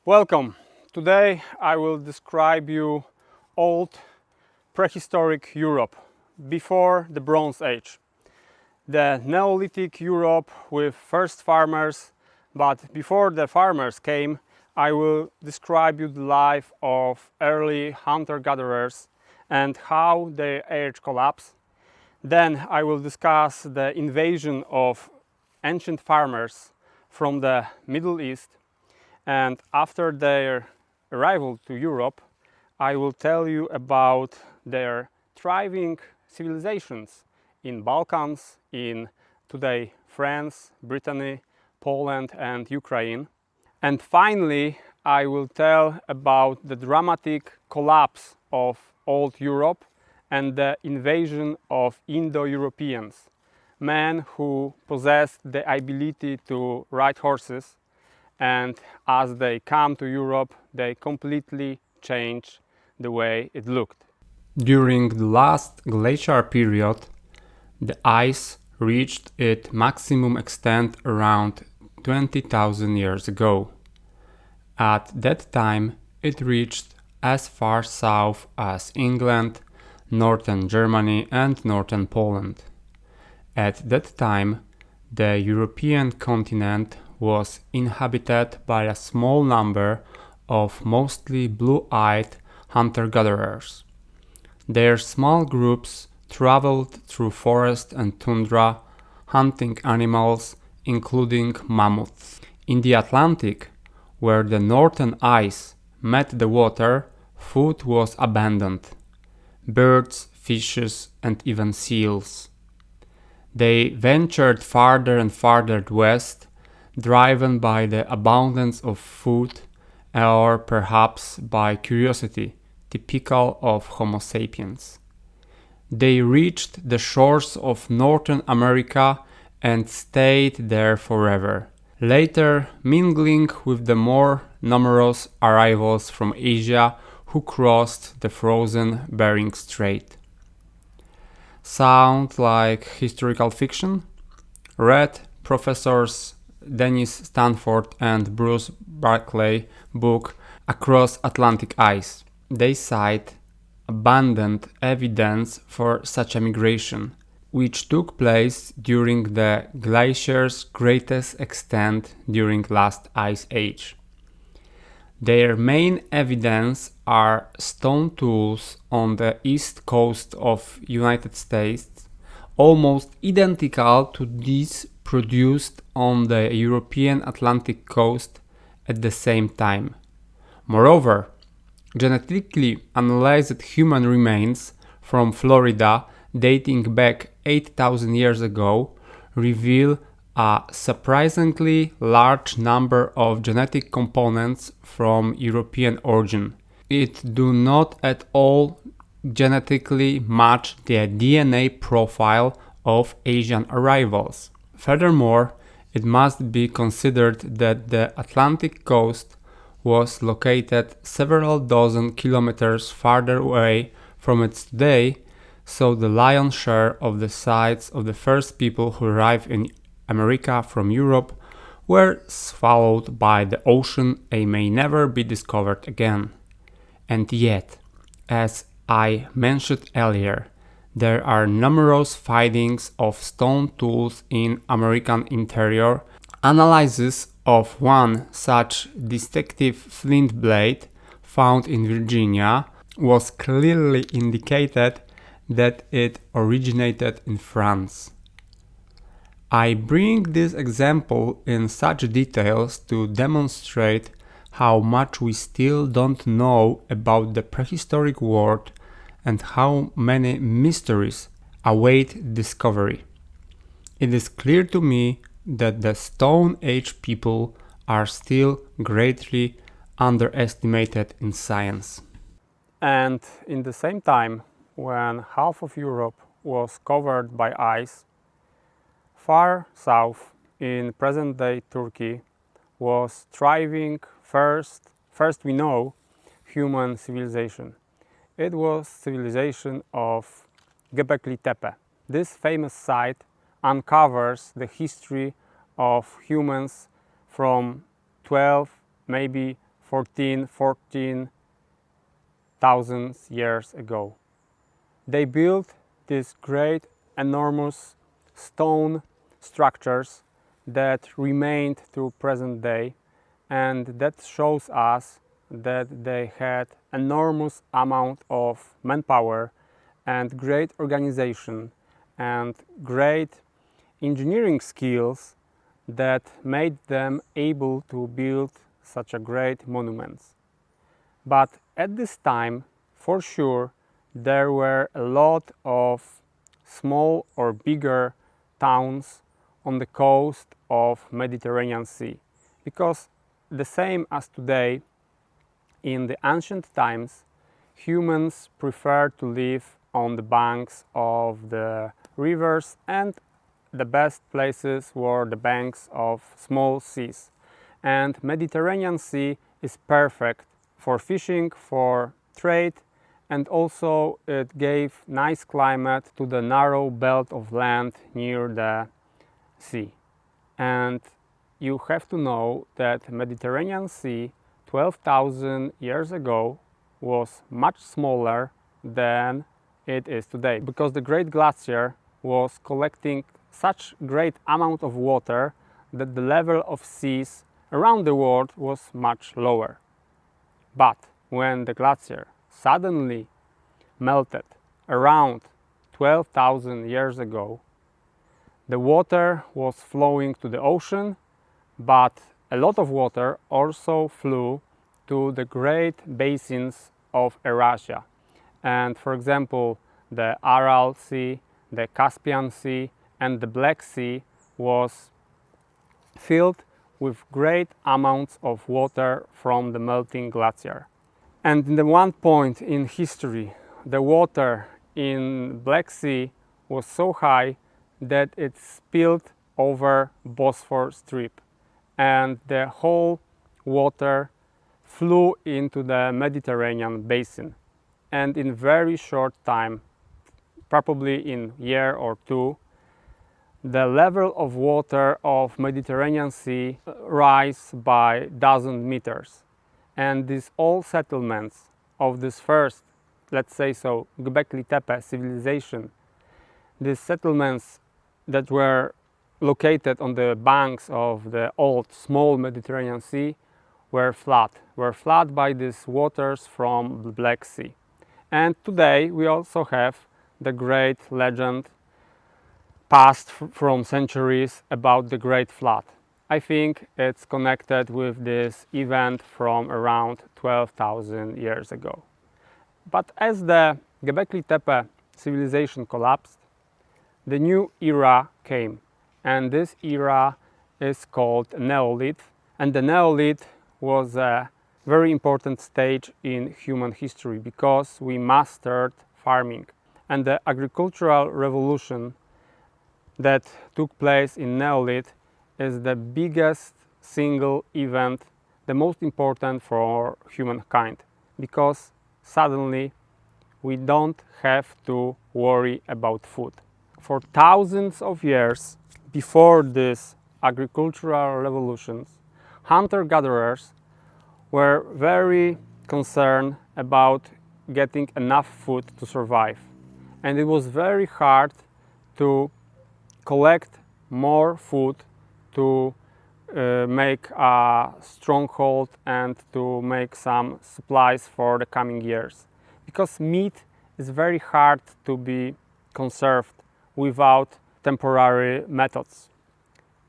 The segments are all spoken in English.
Welcome! Today I will describe you old prehistoric Europe before the Bronze Age. The Neolithic Europe with first farmers, but before the farmers came, I will describe you the life of early hunter-gatherers and how their age collapsed. Then I will discuss the invasion of ancient farmers from the Middle East, and after their arrival to Europe, I will tell you about their thriving civilizations in Balkans, in today France, Brittany, Poland and Ukraine. And finally, I will tell about the dramatic collapse of old Europe and the invasion of Indo-Europeans, men who possessed the ability to ride horses, and as they come to Europe, they completely change the way it looked. During the last glacier period, the ice reached its maximum extent around 20,000 years ago. At that time, it reached as far south as England, northern Germany and northern Poland. At that time, the European continent was inhabited by a small number of mostly blue-eyed hunter-gatherers. Their small groups traveled through forest and tundra, hunting animals, including mammoths. In the Atlantic, where the northern ice met the water, food was abundant: birds, fishes, and even seals. They ventured farther and farther west, driven by the abundance of food or perhaps by curiosity, typical of Homo sapiens. They reached the shores of Northern America and stayed there forever, later mingling with the more numerous arrivals from Asia who crossed the frozen Bering Strait. Sound like historical fiction? Read Professors Dennis Stanford and Bruce Barclay book Across Atlantic Ice. They cite abundant evidence for such a migration, which took place during the glacier's greatest extent during last ice age. Their main evidence are stone tools on the east coast of United States, almost identical to these produced on the European Atlantic coast at the same time. Moreover, genetically analyzed human remains from Florida dating back 8,000 years ago reveal a surprisingly large number of genetic components from European origin. It do not at all genetically match the DNA profile of Asian arrivals. Furthermore, it must be considered that the Atlantic coast was located several dozen kilometers farther away from it today, so the lion's share of the sites of the first people who arrived in America from Europe were swallowed by the ocean and may never be discovered again. And yet, as I mentioned earlier, there are numerous findings of stone tools in American interior. Analysis of one such distinctive flint blade found in Virginia was clearly indicated that it originated in France. I bring this example in such details to demonstrate how much we still don't know about the prehistoric world and how many mysteries await discovery. It is clear to me that the Stone Age people are still greatly underestimated in science. And in the same time, when half of Europe was covered by ice, far south in present-day Turkey was thriving first we know, human civilization. It was civilization of Göbekli Tepe. This famous site uncovers the history of humans from 12, maybe 14,000 years ago. They built these great, enormous stone structures that remained to present day, and that shows us that they had enormous amount of manpower and great organization and great engineering skills that made them able to build such a great monuments. But at this time, for sure, there were a lot of small or bigger towns on the coast of Mediterranean Sea, because the same as today, in the ancient times, humans preferred to live on the banks of the rivers, and the best places were the banks of small seas. And Mediterranean Sea is perfect for fishing, for trade, and also it gave nice climate to the narrow belt of land near the sea. And you have to know that Mediterranean Sea 12,000 years ago was much smaller than it is today, because the great glacier was collecting such great amount of water that the level of seas around the world was much lower. But when the glacier suddenly melted around 12,000 years ago, the water was flowing to the ocean, but a lot of water also flew to the great basins of Eurasia. And for example, the Aral Sea, the Caspian Sea, and the Black Sea was filled with great amounts of water from the melting glacier. And in the one point in history, the water in Black Sea was so high that it spilled over Bosphorus Strait, and the whole water flew into the Mediterranean basin. And in very short time, probably in a year or two, the level of water of Mediterranean Sea rise by dozen meters. And these all settlements of this first, let's say so, Göbekli Tepe civilization, these settlements that were located on the banks of the old small Mediterranean Sea were flooded by these waters from the Black Sea. And today we also have the great legend passed from centuries about the Great Flood. I think it's connected with this event from around 12,000 years ago. But as the Göbekli Tepe civilization collapsed, the new era came, and this era is called Neolith. And the Neolith was a very important stage in human history, because we mastered farming. And the agricultural revolution that took place in Neolith is the biggest single event, the most important for humankind, because suddenly we don't have to worry about food. For thousands of years before this agricultural revolutions, hunter-gatherers were very concerned about getting enough food to survive. And it was very hard to collect more food to make a stronghold and to make some supplies for the coming years. Because meat is very hard to be conserved without temporary methods.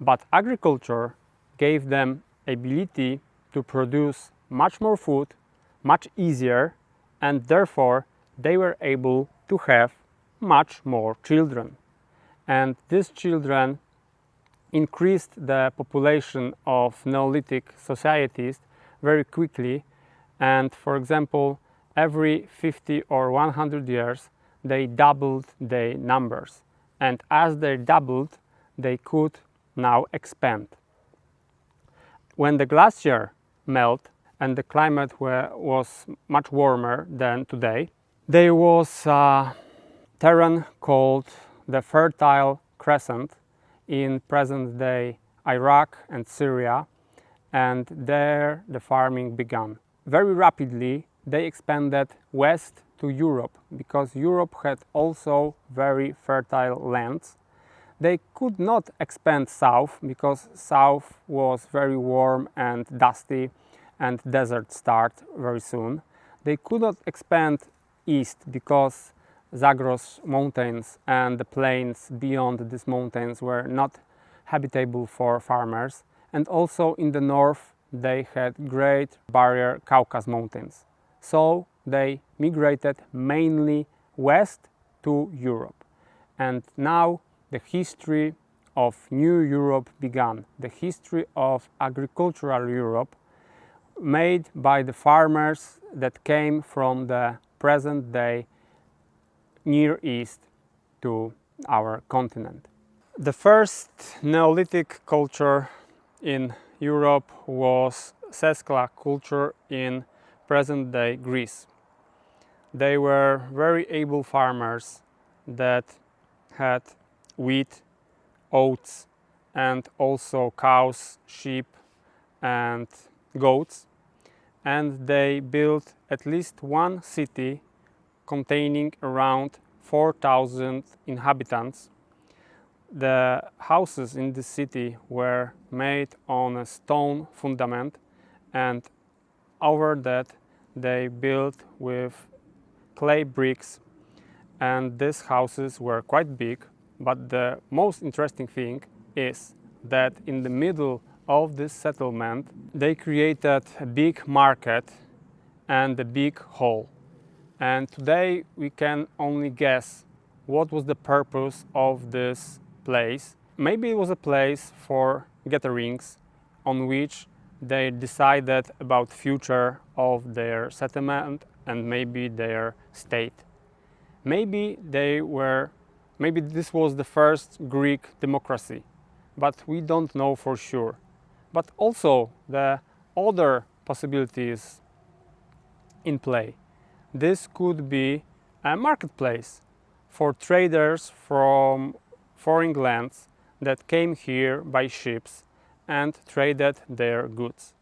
But agriculture gave them ability to produce much more food, much easier, and therefore they were able to have much more children. And these children increased the population of Neolithic societies very quickly. And for example, every 50 or 100 years, they doubled their numbers. And as they doubled, they could now expand. When the glacier melted and the climate was much warmer than today, there was a terrain called the Fertile Crescent in present-day Iraq and Syria, and there the farming began. Very rapidly they expanded west to Europe, because Europe had also very fertile lands. They could not expand south, because south was very warm and dusty, and desert start very soon. They could not expand east, because Zagros mountains and the plains beyond these mountains were not habitable for farmers. And also in the north they had Great Barrier Caucasus Mountains. So they migrated mainly west to Europe. And now the history of New Europe began, the history of agricultural Europe, made by the farmers that came from the present day Near East to our continent. The first Neolithic culture in Europe was Vinca culture in present day Greece. They were very able farmers that had wheat, oats, and also cows, sheep, and goats, and they built at least one city containing around 4,000 inhabitants. The houses in the city were made on a stone fundament, and over that they built with clay bricks, and these houses were quite big. But the most interesting thing is that in the middle of this settlement they created a big market and a big hall. And today we can only guess what was the purpose of this place. Maybe it was a place for gatherings on which they decided about future of their settlement and maybe their state. Maybe this was the first Greek democracy, but we don't know for sure. But also the other possibilities in play. This could be a marketplace for traders from foreign lands that came here by ships and traded their goods.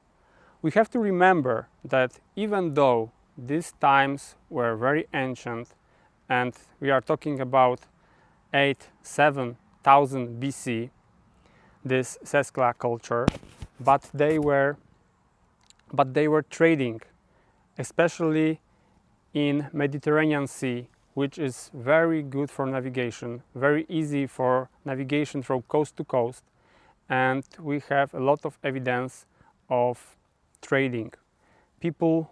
We have to remember that even though these times were very ancient, and we are talking about 7,000 BC, this Vinca culture, but they were trading, especially in Mediterranean Sea, which is very good for navigation, very easy for navigation from coast to coast, and we have a lot of evidence of trading. People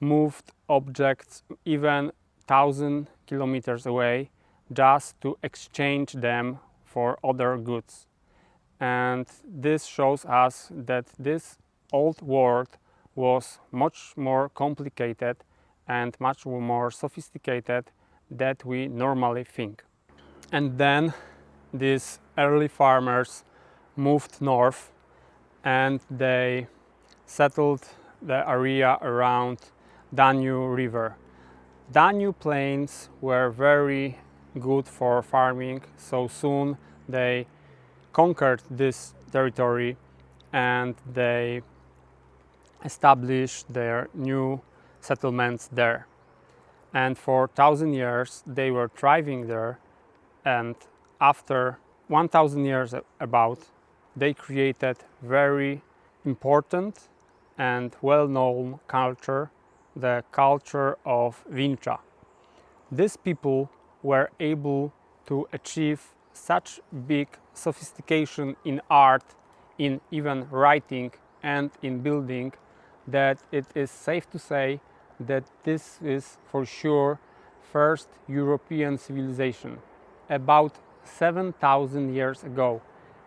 moved objects even 1,000 kilometers away just to exchange them for other goods. And this shows us that this old world was much more complicated and much more sophisticated than we normally think. And then these early farmers moved north and they settled the area around Danube River. Danube plains were very good for farming, so soon they conquered this territory and they established their new settlements there. And for 1,000 years they were thriving there, and after 1,000 years about, they created very important and well-known culture, the culture of Vinca. These people were able to achieve such big sophistication in art, in even writing and in building, that it is safe to say that this is for sure first European civilization. About 7,000 years ago.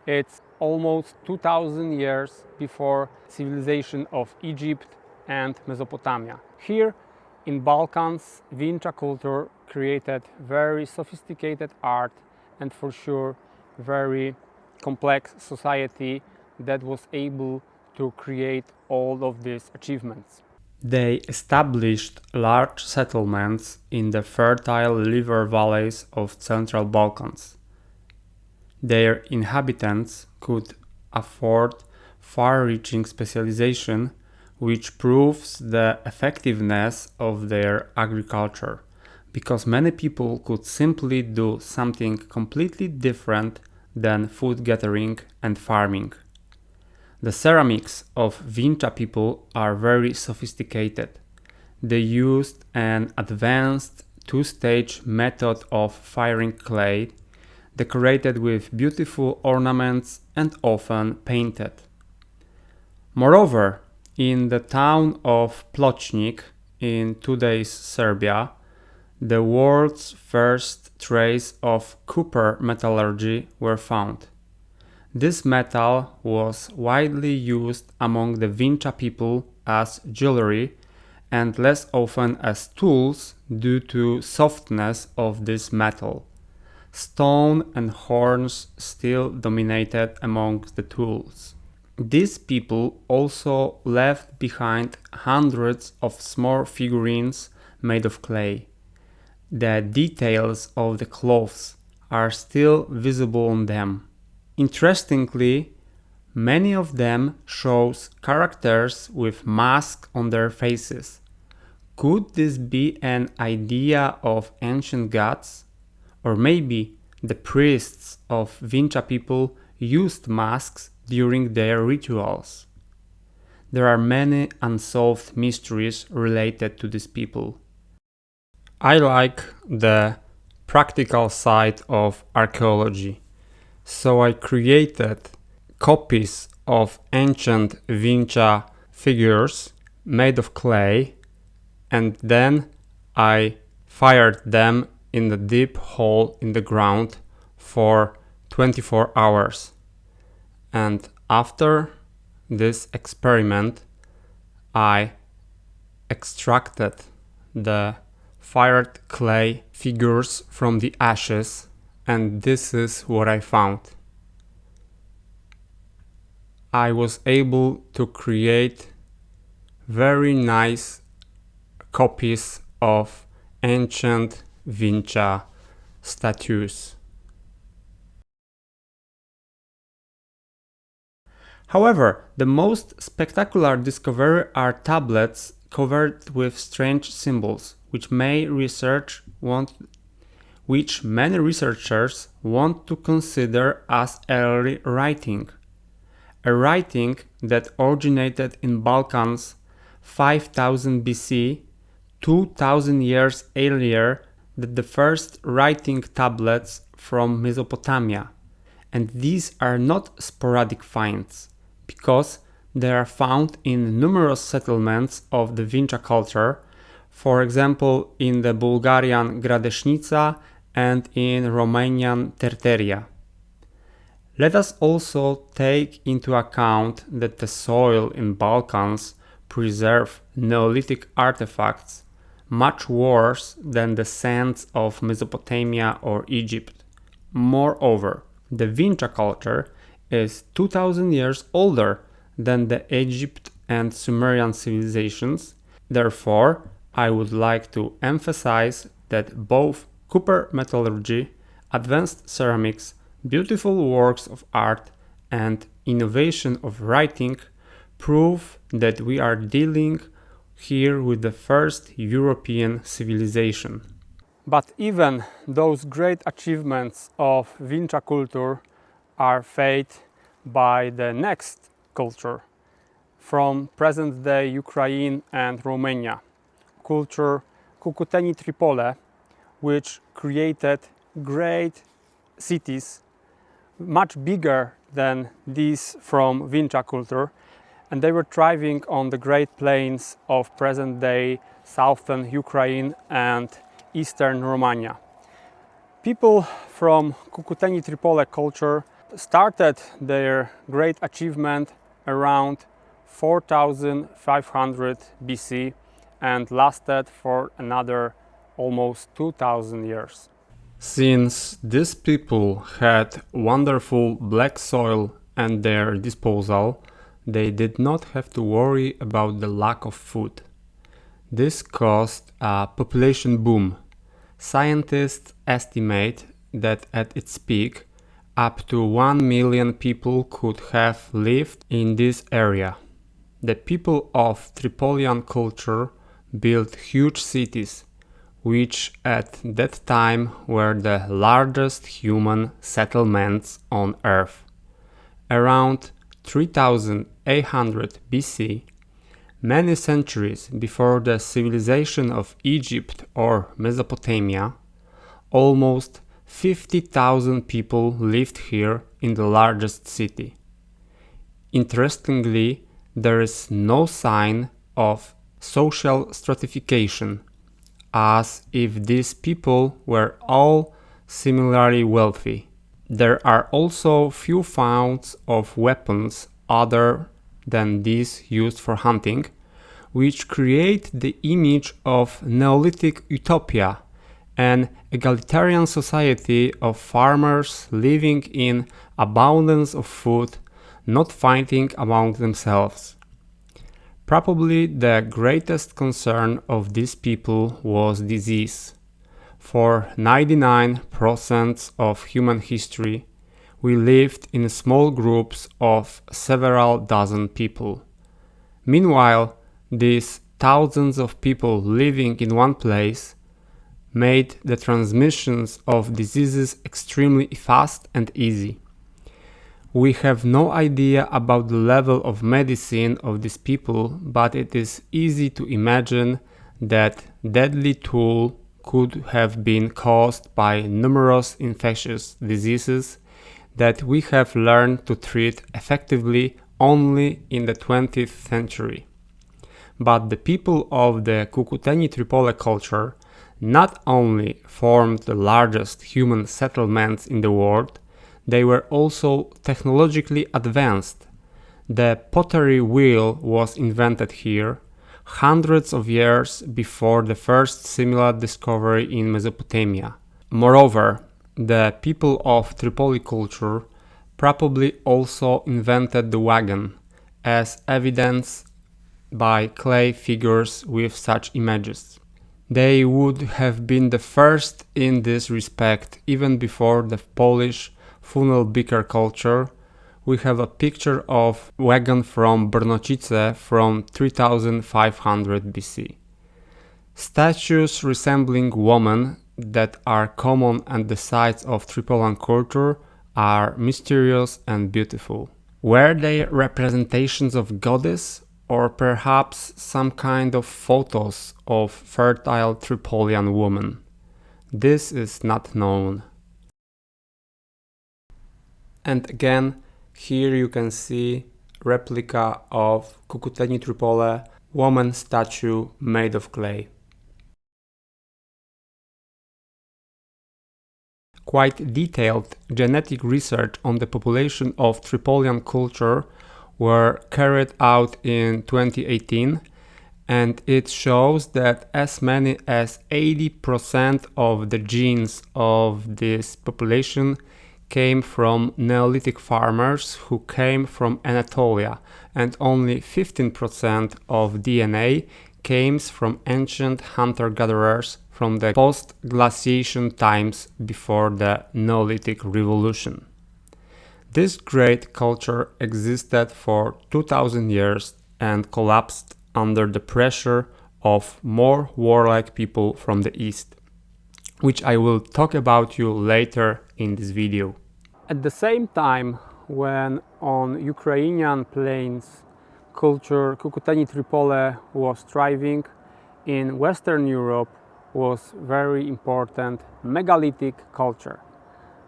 It's almost 2,000 years before civilization of Egypt and Mesopotamia. Here in Balkans, Vinca culture created very sophisticated art and for sure very complex society that was able to create all of these achievements. They established large settlements in the fertile river valleys of Central Balkans. Their inhabitants could afford far-reaching specialization, which proves the effectiveness of their agriculture, because many people could simply do something completely different than food gathering and farming. The ceramics of Vinca people are very sophisticated. They used an advanced two-stage method of firing clay, decorated with beautiful ornaments and often painted. Moreover, in the town of Pločnik in today's Serbia, the world's first trace of copper metallurgy were found. This metal was widely used among the Vinca people as jewelry and less often as tools due to softness of this metal. Stone and horns still dominated amongst the tools. These people also left behind hundreds of small figurines made of clay. The details of the clothes are still visible on them. Interestingly, many of them shows characters with masks on their faces. Could this be an idea of ancient gods? Or maybe the priests of Vinca people used masks during their rituals. There are many unsolved mysteries related to these people. I like the practical side of archaeology, so I created copies of ancient Vinca figures made of clay, and then I fired them in the deep hole in the ground for 24 hours. And after this experiment, I extracted the fired clay figures from the ashes, and this is what I found. I was able to create very nice copies of ancient Vinca statues. However, the most spectacular discovery are tablets covered with strange symbols, which many researchers want to consider as early writing. A writing that originated in Balkans 5000 BC, 2000 years earlier than the first writing tablets from Mesopotamia. And these are not sporadic finds, because they are found in numerous settlements of the Vinca culture, for example in the Bulgarian Gradešnica and in Romanian Terteria. Let us also take into account that the soil in Balkans preserve Neolithic artifacts much worse than the sands of Mesopotamia or Egypt. Moreover, the Vinca culture is 2000 years older than the Egypt and Sumerian civilizations. Therefore, I would like to emphasize that both copper metallurgy, advanced ceramics, beautiful works of art, and innovation of writing prove that we are dealing here with the first European civilization. But even those great achievements of Vinca culture are fed by the next culture from present-day Ukraine and Romania, culture Cucutani-Trypolie, which created great cities much bigger than these from Vinca culture, and they were thriving on the great plains of present-day southern Ukraine and eastern Romania. People from Cucutani-Trypolie culture started their great achievement around 4500 BC and lasted for another almost 2000 years. Since these people had wonderful black soil at their disposal, they did not have to worry about the lack of food. This caused a population boom. Scientists estimate that at its peak, Up to 1 million people could have lived in this area. The people of Tripolian culture built huge cities, which at that time were the largest human settlements on Earth. Around 3800 BC, many centuries before the civilization of Egypt or Mesopotamia, almost 50,000 people lived here in the largest city. Interestingly, there is no sign of social stratification, as if these people were all similarly wealthy. There are also few finds of weapons other than these used for hunting, which create the image of neolithic utopia, an egalitarian society of farmers living in abundance of food, not fighting among themselves. Probably the greatest concern of these people was disease. For 99% of human history, we lived in small groups of several dozen people. Meanwhile, these thousands of people living in one place made the transmissions of diseases extremely fast and easy. We have no idea about the level of medicine of these people, but it is easy to imagine that deadly toll could have been caused by numerous infectious diseases that we have learned to treat effectively only in the 20th century. But the people of the Cucutani-Trypolie culture not only formed the largest human settlements in the world, they were also technologically advanced. The pottery wheel was invented here, hundreds of years before the first similar discovery in Mesopotamia. Moreover, the people of Tripoli culture probably also invented the wagon, as evidenced by clay figures with such images. They would have been the first in this respect even before the Polish funnel beaker culture. We have a picture of wagon from Brnocice from 3500 BC. Statues resembling women that are common at the sites of Tripolian culture are mysterious and beautiful. Were they representations of goddess, or perhaps some kind of photos of fertile Tripolian women? This is not known. And again, here you can see replica of Cucutani-Trypolie woman statue made of clay. Quite detailed genetic research on the population of Tripolian culture were carried out in 2018, and it shows that as many as 80% of the genes of this population came from Neolithic farmers who came from Anatolia, and only 15% of DNA came from ancient hunter-gatherers from the post-glaciation times before the Neolithic revolution. This great culture existed for 2000 years and collapsed under the pressure of more warlike people from the east, which I will talk about you later in this video. At the same time, when on Ukrainian plains culture Cucutani-Trypolie was thriving, in Western Europe was very important megalithic culture.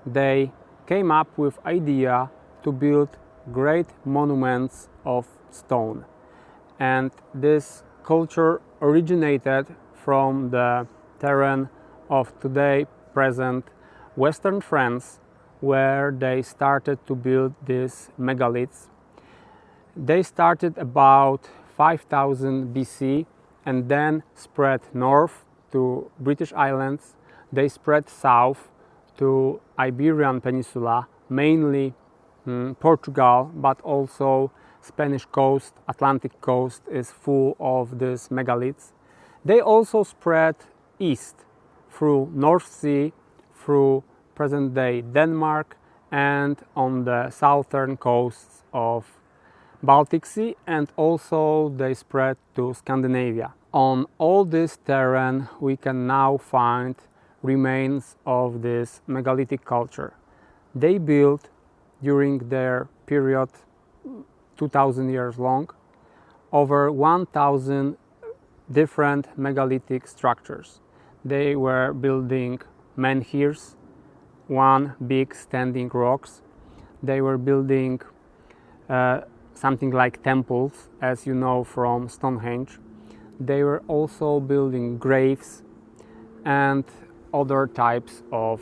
They came up with idea to build great monuments of stone, and this culture originated from the terrain of today present Western France, where they started to build these megaliths. They started about 5000 BC and then spread north to British Islands. They spread south to Iberian Peninsula, mainly Portugal, but also Spanish coast, Atlantic coast is full of these megaliths. They also spread east through North Sea, through present-day Denmark and on the southern coasts of Baltic Sea, and also they spread to Scandinavia. On all this terrain we can now find remains of this megalithic culture. They built during their period 2000 years long over 1000 different megalithic structures. They were building menhirs, one big standing rocks. They were building something like temples, as you know from Stonehenge. They were also building graves and other types of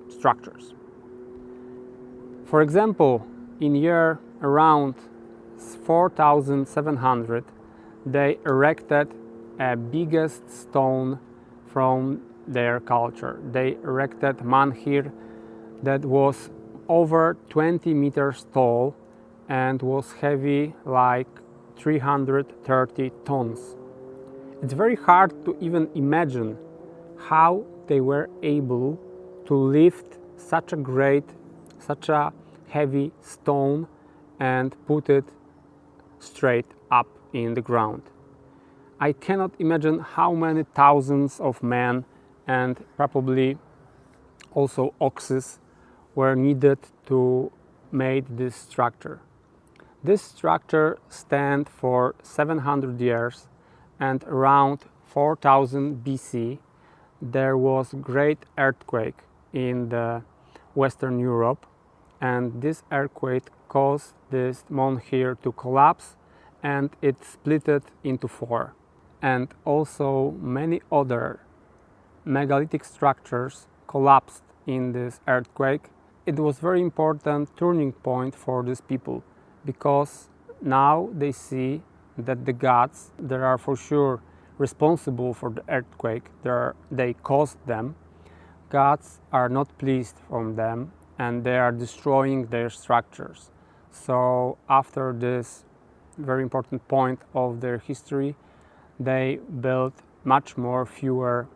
structures. For example, in year around 4700, they erected a biggest stone from their culture. They erected menhir that was over 20 meters tall and was heavy like 330 tons. It's very hard to even imagine how they were able to lift such a heavy stone and put it straight up in the ground. I cannot imagine how many thousands of men and probably also oxes were needed to make this structure. This structure stands for 700 years, and around 4000 BC there was great earthquake in the Western Europe, and this earthquake caused this menhir to collapse and it split it into four. And also many other megalithic structures collapsed in this earthquake. It was very important turning point for these people, because now they see that the gods that are for sure responsible for the earthquake, they caused them, gods are not pleased from them and they are destroying their structures. So after this very important point of their history, they built much more fewer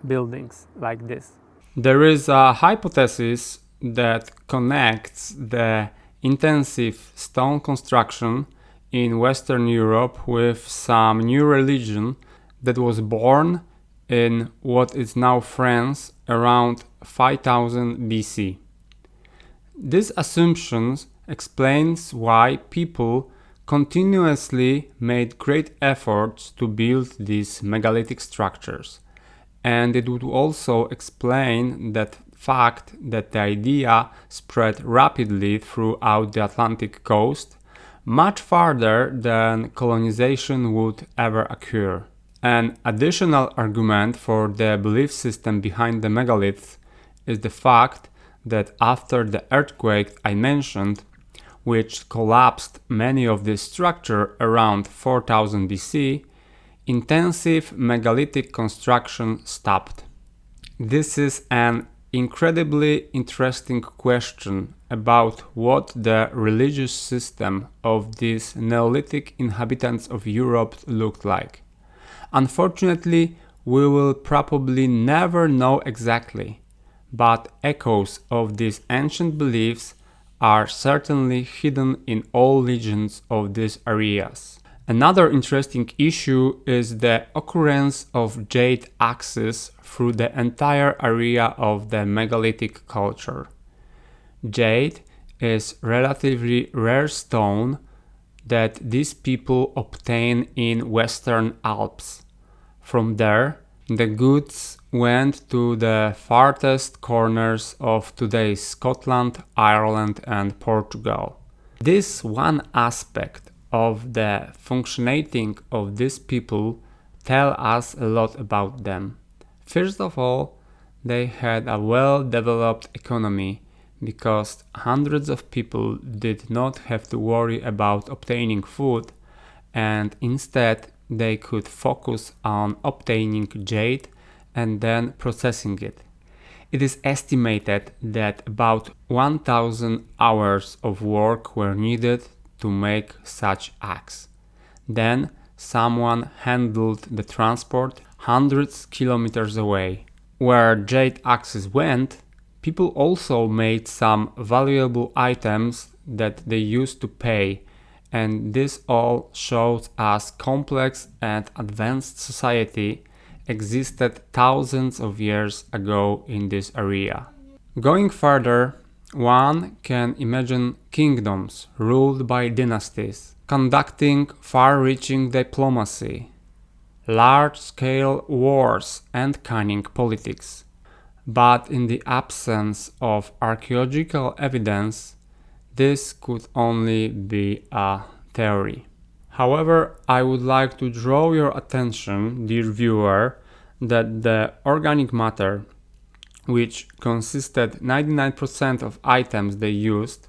buildings like this. There is a hypothesis that connects the intensive stone construction in Western Europe with some new religion that was born in what is now France around 5000 BC. This assumption explains why people continuously made great efforts to build these megalithic structures, and it would also explain that fact that the idea spread rapidly throughout the Atlantic coast, much farther than colonization would ever occur. An additional argument for the belief system behind the megaliths is the fact that after the earthquake I mentioned, which collapsed many of this structure around 4000 BC, intensive megalithic construction stopped. This is an incredibly interesting question about what the religious system of these Neolithic inhabitants of Europe looked like. Unfortunately, we will probably never know exactly, but echoes of these ancient beliefs are certainly hidden in all legends of these areas. Another interesting issue is the occurrence of jade axes through the entire area of the megalithic culture. Jade is relatively rare stone that these people obtain in Western Alps. From there, the goods went to the farthest corners of today's Scotland, Ireland and Portugal. This one aspect of the functioning of these people tell us a lot about them. First of all, they had a well-developed economy because hundreds of people did not have to worry about obtaining food, and instead they could focus on obtaining jade and then processing it. It is estimated that about 1000 hours of work were needed to make such axe. Then someone handled the transport hundreds kilometers away. Where jade axes went, People also made some valuable items that they used to pay, and this all shows us complex and advanced society existed thousands of years ago in this area. Going further, one can imagine kingdoms ruled by dynasties, conducting far-reaching diplomacy, large-scale wars, and cunning politics. But in the absence of archaeological evidence, this could only be a theory. However, I would like to draw your attention, dear viewer, that the organic matter, which consisted 99% of items they used,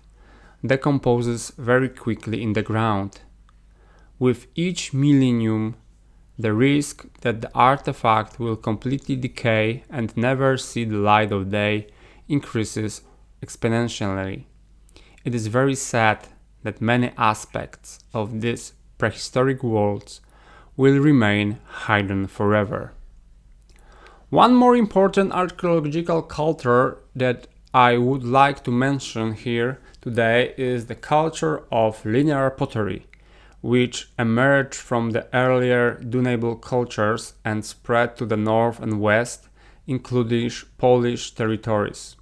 decomposes very quickly in the ground. With each millennium, the risk that the artifact will completely decay and never see the light of day increases exponentially. It is very sad that many aspects of these prehistoric worlds will remain hidden forever. One more important archaeological culture that I would like to mention here today is the culture of linear pottery, which emerged from the earlier dunable cultures and spread to the north and west, including Polish territories.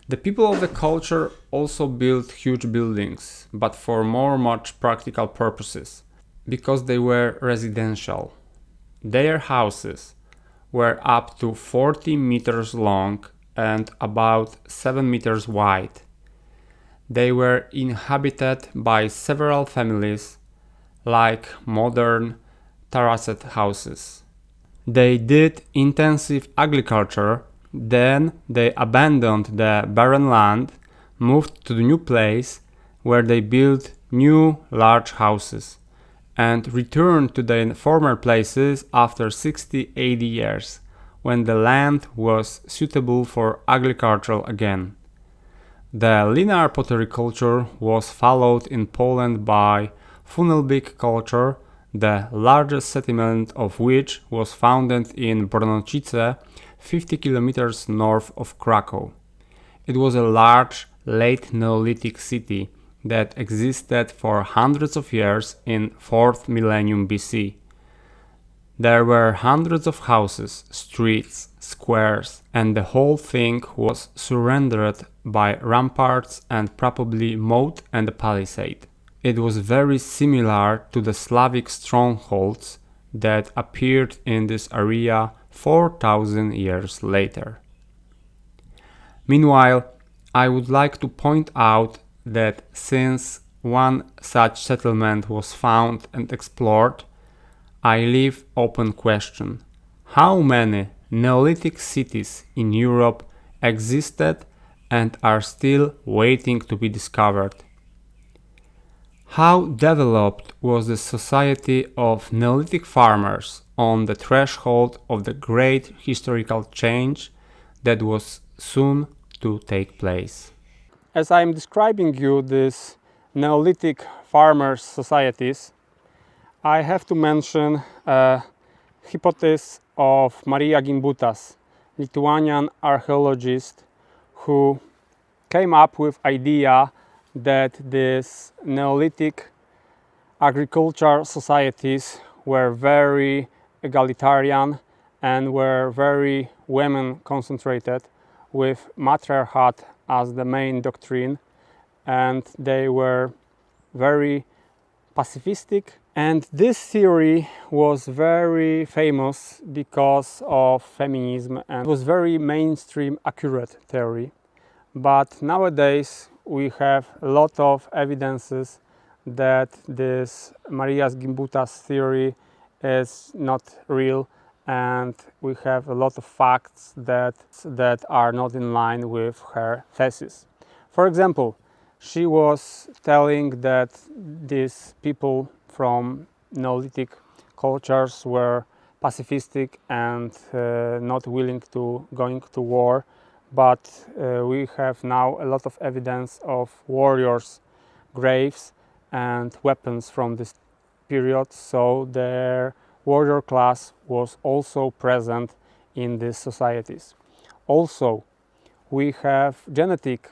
The people of the culture also built huge buildings, but for much practical purposes, because they were residential. Their houses were up to 40 meters long and about 7 meters wide. They were inhabited by several families, like modern terraced houses. They did intensive agriculture, then they abandoned the barren land, moved to the new place where they built new large houses, and returned to their former places after 60-80 years, when the land was suitable for agriculture again. The linear pottery culture was followed in Poland by Funelbik culture, the largest settlement of which was founded in Brnocice, 50 kilometers north of Krakow. It was a large late Neolithic city that existed for hundreds of years in 4th millennium BC. There were hundreds of houses, streets, squares, and the whole thing was surrounded by ramparts and probably moat and a palisade. It was very similar to the Slavic strongholds that appeared in this area 4,000 years later. Meanwhile, I would like to point out that since one such settlement was found and explored, I leave open question: how many Neolithic cities in Europe existed and are still waiting to be discovered? How developed was the society of Neolithic farmers on the threshold of the great historical change that was soon to take place? As I am describing you these Neolithic farmers' societies, I have to mention a hypothesis of Maria Gimbutas, Lithuanian archaeologist, who came up with idea that these Neolithic agriculture societies were very egalitarian and were very women concentrated, with matriarchat as the main doctrine, and they were very pacifistic. And this theory was very famous because of feminism and was very mainstream accurate theory. But nowadays we have a lot of evidences that this Maria Gimbutas theory is not real, and we have a lot of facts that are not in line with her thesis. For example, she was telling that these people from Neolithic cultures were pacifistic and not willing to going to war, but we have now a lot of evidence of warriors' graves and weapons from this period, so their warrior class was also present in these societies. Also, we have genetic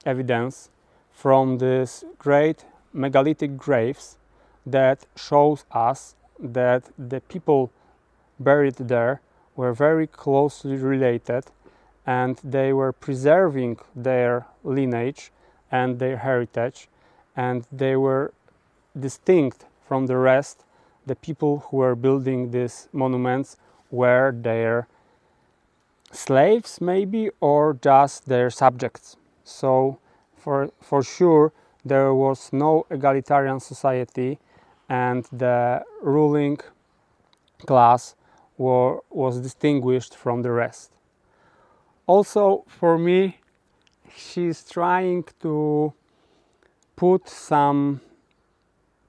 evidence from these great megalithic graves that shows us that the people buried there were very closely related, and they were preserving their lineage and their heritage, and they were distinct from the rest. The people who were building these monuments were their slaves maybe, or just their subjects. So for sure there was no egalitarian society, and the ruling class was distinguished from the rest. Also, for me, she's trying to put some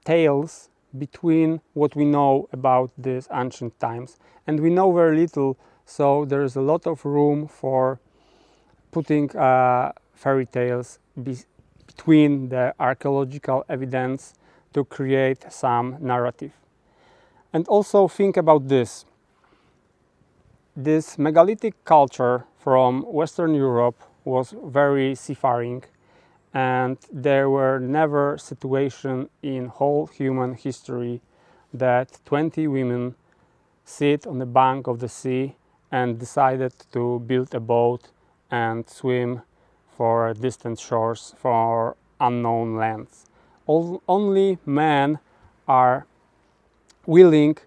tales between what we know about these ancient times, and we know very little, so there is a lot of room for putting fairy tales between the archaeological evidence to create some narrative. And also think about this. This megalithic culture from Western Europe was very seafaring, and there were never situations in whole human history that 20 women sit on the bank of the sea and decided to build a boat and swim for distant shores, for unknown lands. Only men are willing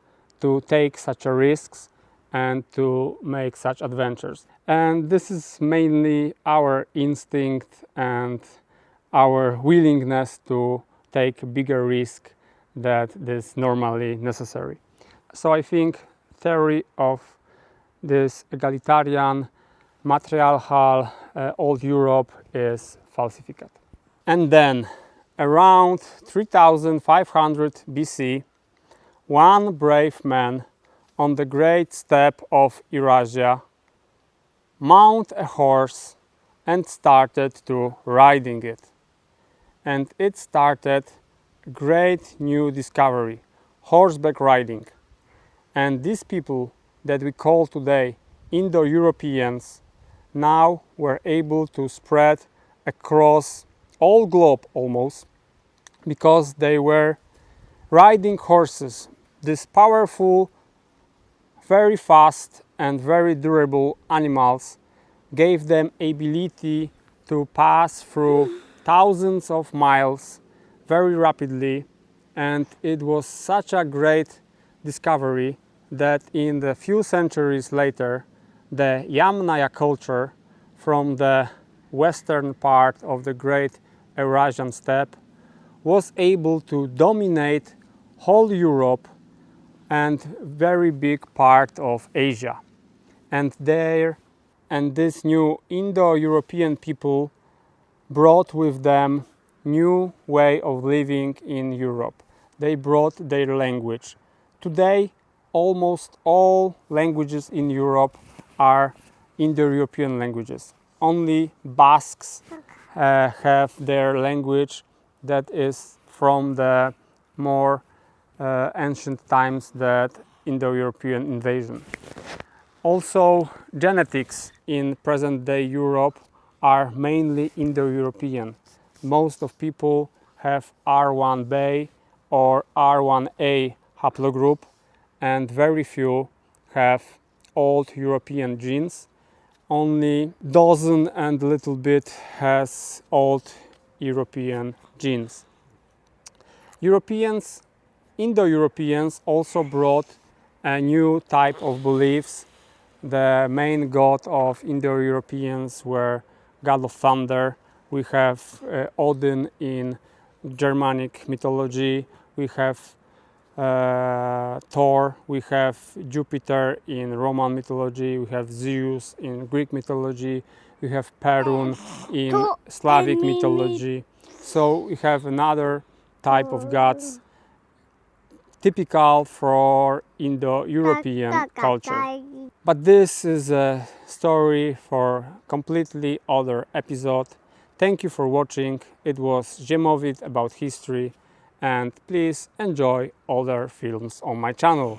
to take such a risks and to make such adventures. And this is mainly our instinct and our willingness to take a bigger risk that is normally necessary. So I think theory of this egalitarian matriarchal old Europe is falsified. And then around 3500 BC, one brave man on the great steppe of Eurasia mounted a horse and started to riding it. And it started a great new discovery, horseback riding. And these people that we call today Indo-Europeans now were able to spread across all globe almost, because they were riding horses, these powerful, very fast and very durable animals gave them ability to pass through thousands of miles very rapidly, and it was such a great discovery that in the few centuries later the Yamnaya culture from the western part of the great Eurasian steppe was able to dominate whole Europe and very big part of Asia. And this new Indo-European people brought with them new way of living in Europe. They brought their language. Today, almost all languages in Europe are Indo-European languages. Only Basques have their language that is from the more ancient times, that Indo-European invasion. Also, genetics in present-day Europe are mainly Indo-European. Most of people have R1b or R1a haplogroup, and very few have old European genes. Only dozen and a little bit has old European genes. Indo-Europeans also brought a new type of beliefs. The main god of Indo-Europeans were god of thunder. We have Odin in Germanic mythology. We have Thor. We have Jupiter in Roman mythology. We have Zeus in Greek mythology. We have Perun in Slavic mythology. So we have another type of gods typical for Indo-European culture. But this is a story for completely other episode. Thank you for watching. It was Ziemowit about history, and please enjoy other films on my channel.